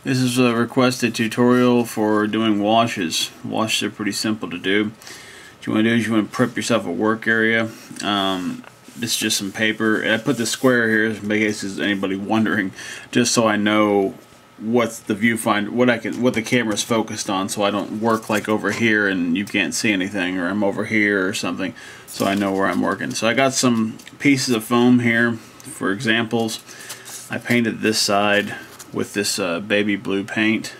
This is a requested tutorial for doing washes. Washes are pretty simple to do. What you want to do is you want to prep yourself a work area. This is just some paper. And I put the square here in case there's anybody wondering, just so I know what's the viewfinder, what the camera's focused on, so I don't work like over here and you can't see anything, or I'm over here or something, so I know where I'm working. So I got some pieces of foam here for examples. I painted this side with this baby blue paint,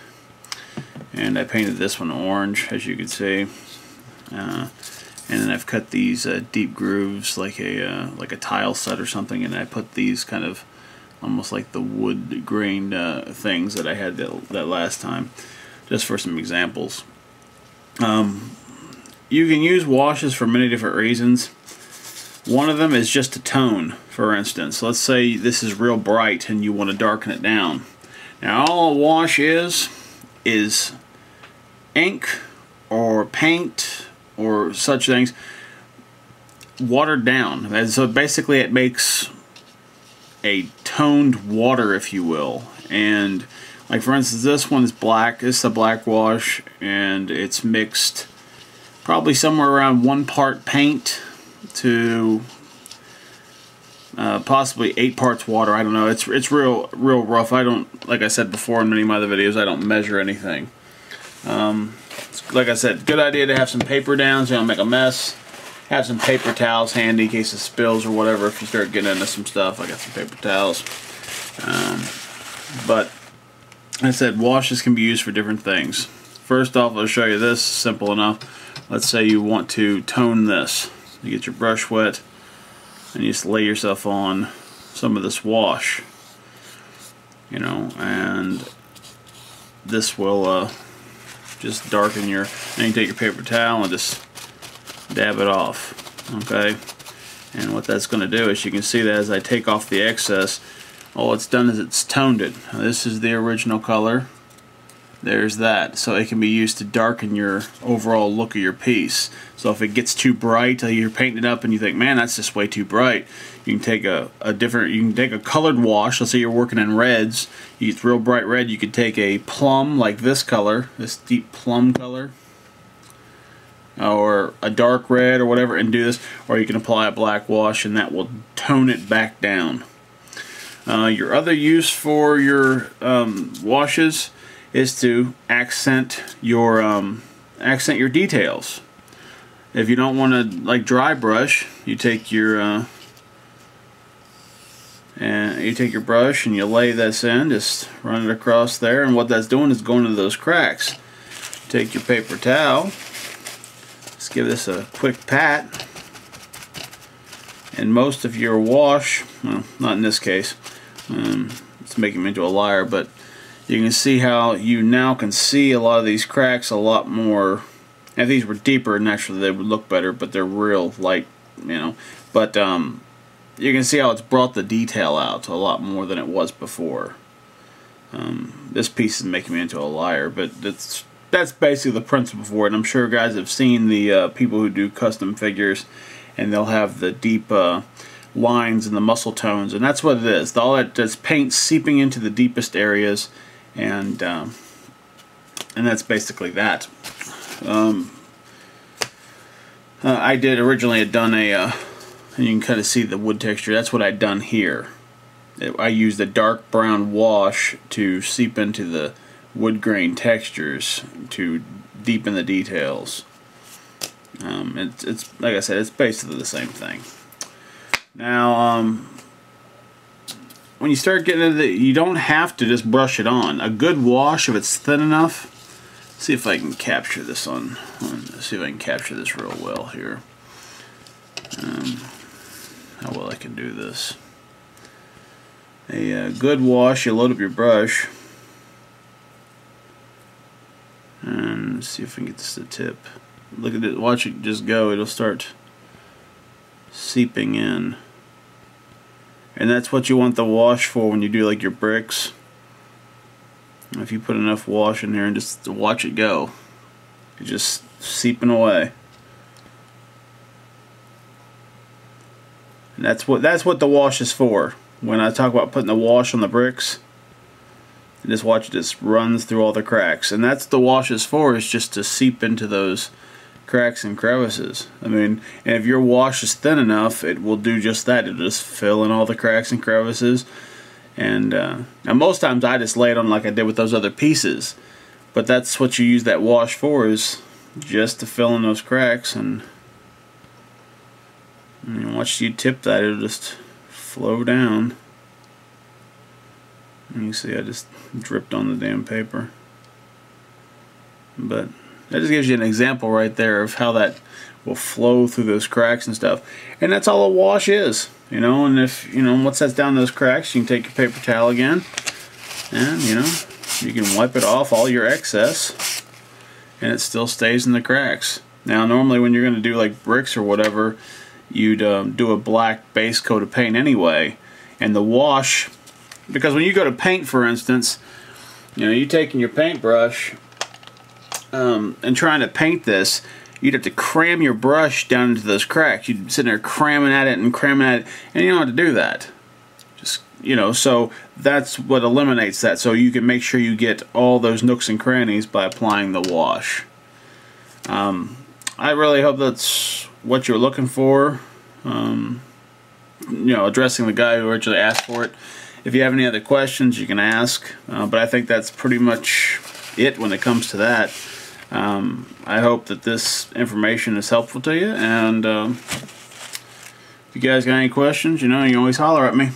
and I painted this one orange, as you can see, and then I've cut these deep grooves like a tile set or something, and I put these kind of almost like the wood grained things that I had that last time, just for some examples. You can use washes for many different reasons. One of them is just to tone. For instance, let's say this is real bright and you want to darken it down. Now all a wash is ink or paint or such things watered down. And so basically it makes a toned water, if you will. And like for instance, this one is black. This is a black wash, and it's mixed probably somewhere around 1 part paint to possibly 8 parts water. I don't know. It's real rough. I don't, like I said before in many of my other videos, I don't measure anything. Like I said, good idea to have some paper down so you don't make a mess. Have some paper towels handy in case it spills or whatever. If you start getting into some stuff, I got some paper towels. But like I said, washes can be used for different things. First off, I'll show you this. Simple enough. Let's say you want to tone this. You get your brush wet and you just lay yourself on some of this wash, you know, and this will just darken your. Then you take your paper towel and just dab it off, okay? And what that's going to do is, you can see that as I take off the excess, all it's done is it's toned it. Now, this is the original color. There's that. So it can be used to darken your overall look of your piece. So if it gets too bright, you're painting it up and you think, man, that's just way too bright, you can take you can take a colored wash. Let's say you're working in reds. It's real bright red. You could take a plum like this color, this deep plum color, or a dark red or whatever, and do this. Or you can apply a black wash and that will tone it back down. Your other use for your washes is to accent your details. If you don't want to like dry brush, you take your brush and you lay this in, just run it across there, and what that's doing is going into those cracks. Take your paper towel, just give this a quick pat, and most of your wash, well, not in this case, it's making me into a liar, but you can see how you now can see a lot of these cracks a lot more. If these were deeper, naturally they would look better, but they're real light, you know. But you can see how it's brought the detail out a lot more than it was before. This piece is making me into a liar, but that's basically the principle for it. And I'm sure guys have seen the people who do custom figures, and they'll have the deep lines and the muscle tones, and that's what it is. All that does paint seeping into the deepest areas, and that's basically that. I did originally had done and you can kind of see the wood texture. That's what I'd done here. I used a dark brown wash to seep into the wood grain textures to deepen the details. It's like I said, it's basically the same thing. Now, when you start getting into you don't have to just brush it on. A good wash, if it's thin enough. See if I can capture this see if I can capture this real well here. How well I can do this. A good wash, you load up your brush, and see if I can get this to tip. Look at it, watch it just go. It'll start seeping in, and that's what you want the wash for when you do like your bricks. If you put enough wash in here and just watch it go, it's just seeping away. And that's what the wash is for. When I talk about putting the wash on the bricks, and just watch it just runs through all the cracks. And that's what the wash is for, is just to seep into those cracks and crevices. I mean, and if your wash is thin enough, it will do just that. It'll just fill in all the cracks and crevices. And most times I just lay it on like I did with those other pieces. But that's what you use that wash for, is just to fill in those cracks. And once you tip that, it'll just flow down. And you see I just dripped on the damn paper. But that just gives you an example right there of how that will flow through those cracks and stuff. And that's all a wash is, you know. And if, once that's down those cracks, you can take your paper towel again, and, you can wipe it off, all your excess, and it still stays in the cracks. Now, normally when you're going to do like bricks or whatever, you'd do a black base coat of paint anyway. And the wash, because when you go to paint, for instance, you taking your paintbrush and trying to paint this, you'd have to cram your brush down into those cracks. You'd sit there cramming at it, and you don't have to do that. Just, so that's what eliminates that. So you can make sure you get all those nooks and crannies by applying the wash. I really hope that's what you're looking for. Addressing the guy who originally asked for it. If you have any other questions, you can ask. But I think that's pretty much it when it comes to that. I hope that this information is helpful to you, and if you guys got any questions, you can always holler at me.